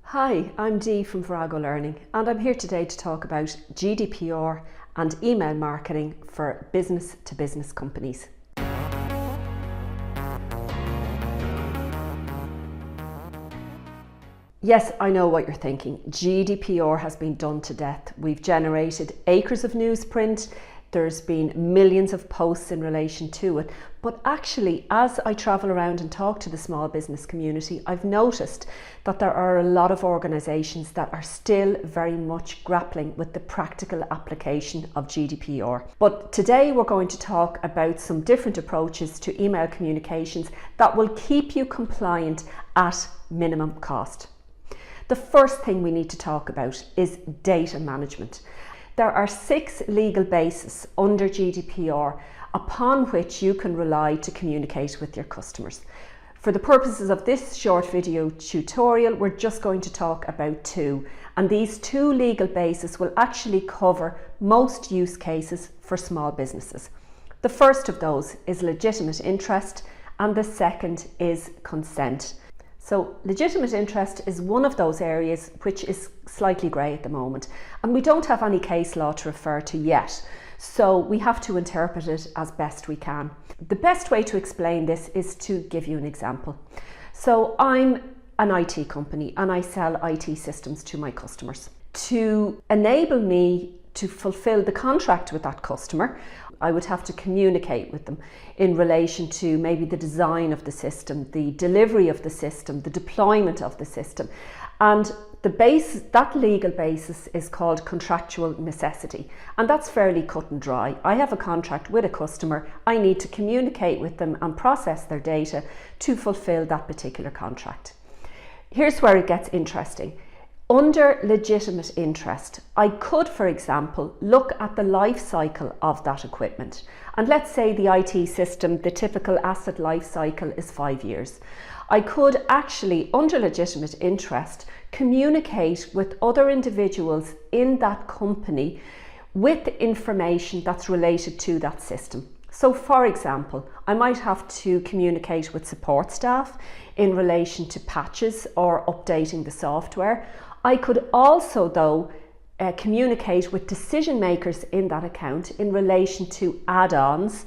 Hi, I'm Dee from Virago Learning, and I'm here today to talk about GDPR and email marketing for business-to-business companies. Yes, I know what you're thinking. GDPR has been done to death. We've generated acres of newsprint. There's been millions of posts in relation to it. But actually, as I travel around and talk to the small business community, I've noticed that there are a lot of organisations that are still very much grappling with the practical application of GDPR. But today we're going to talk about some different approaches to email communications that will keep you compliant at minimum cost. The first thing we need to talk about is data management. There are 6 legal bases under GDPR upon which you can rely to communicate with your customers. For the purposes of this short video tutorial, we're just going to talk about 2, and these 2 legal bases will actually cover most use cases for small businesses. The first of those is legitimate interest, and the second is consent. So legitimate interest is one of those areas which is slightly grey at the moment, and we don't have any case law to refer to yet, so we have to interpret it as best we can. The best way to explain this is to give you an example. So I'm an IT company and I sell IT systems to my customers. To enable me to fulfill the contract with that customer, I would have to communicate with them in relation to maybe the design of the system, the delivery of the system, the deployment of the system. And that legal basis is called contractual necessity. And that's fairly cut and dry. I have a contract with a customer. I need to communicate with them and process their data to fulfill that particular contract. Here's where it gets interesting. Under legitimate interest, I could, for example, look at the life cycle of that equipment. And let's say the IT system, the typical asset life cycle is 5 years. I could actually, under legitimate interest, communicate with other individuals in that company with information that's related to that system. So for example, I might have to communicate with support staff in relation to patches or updating the software. I could also, though, communicate with decision makers in that account in relation to add-ons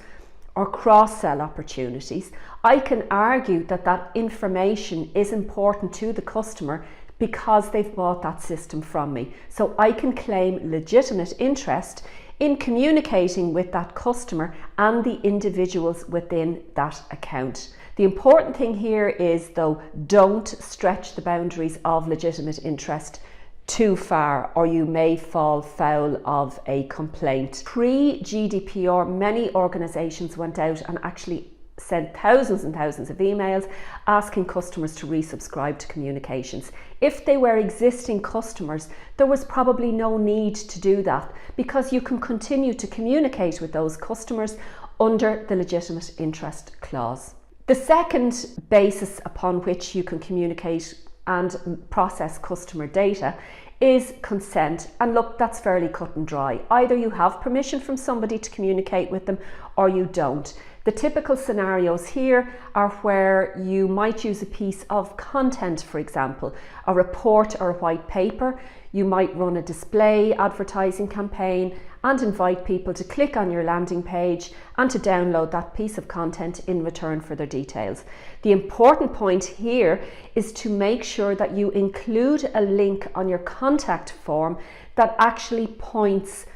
or cross-sell opportunities. I can argue that that information is important to the customer because they've bought that system from me. So I can claim legitimate interest in communicating with that customer and the individuals within that account. The important thing here is, though, don't stretch the boundaries of legitimate interest too far, or you may fall foul of a complaint. Pre-GDPR, many organisations went out and actually sent thousands and thousands of emails asking customers to resubscribe to communications. If they were existing customers, there was probably no need to do that because you can continue to communicate with those customers under the legitimate interest clause. The second basis upon which you can communicate and process customer data is consent. And look, that's fairly cut and dry. Either you have permission from somebody to communicate with them or you don't. The typical scenarios here are where you might use a piece of content, for example, a report or a white paper. You might run a display advertising campaign and invite people to click on your landing page and to download that piece of content in return for their details. The important point here is to make sure that you include a link on your contact form that actually points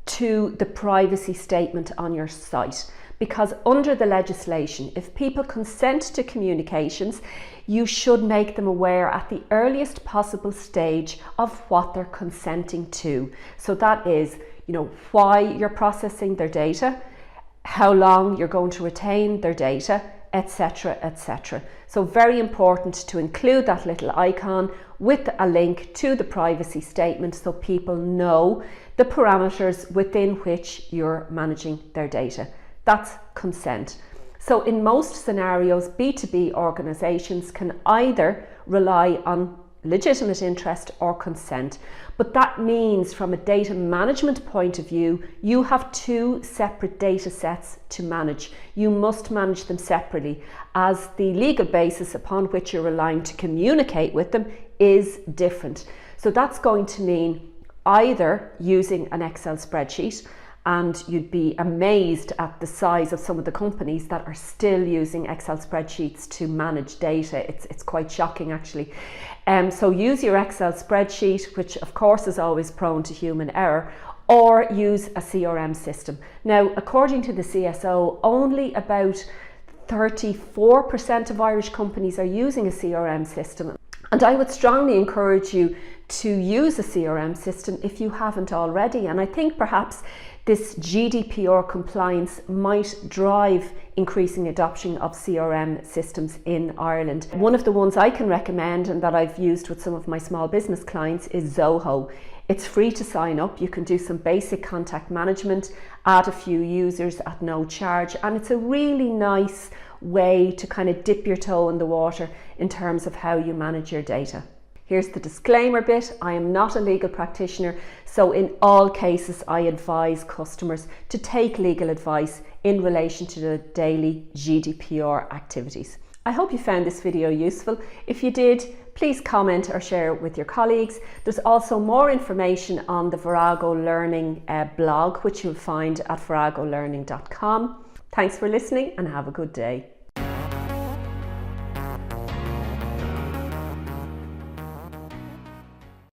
to the privacy statement on your site. Because under the legislation, if people consent to communications, you should make them aware at the earliest possible stage of what they're consenting to. So that is, why you're processing their data, how long you're going to retain their data, etc., etc. So very important to include that little icon with a link to the privacy statement so people know the parameters within which you're managing their data. That's consent. So in most scenarios, B2B organisations can either rely on legitimate interest or consent, but that means from a data management point of view, you have 2 separate data sets to manage. You must manage them separately, as the legal basis upon which you're relying to communicate with them is different. So that's going to mean either using an Excel spreadsheet, and you'd be amazed at the size of some of the companies that are still using Excel spreadsheets to manage data. It's quite shocking, actually. So use your Excel spreadsheet, which of course is always prone to human error, or use a CRM system. Now, according to the CSO, only about 34% of Irish companies are using a CRM system. And I would strongly encourage you to use a CRM system if you haven't already. And I think perhaps this GDPR compliance might drive increasing adoption of CRM systems in Ireland. One of the ones I can recommend and that I've used with some of my small business clients is Zoho. It's free to sign up. You can do some basic contact management, add a few users at no charge, and it's a really nice way to kind of dip your toe in the water in terms of how you manage your data. Here's the disclaimer bit. I am not a legal practitioner, so in all cases I advise customers to take legal advice in relation to the daily GDPR activities. I hope you found this video useful. If you did, please comment or share it with your colleagues. There's also more information on the Virago Learning blog, which you'll find at viragolearning.com. Thanks for listening and have a good day.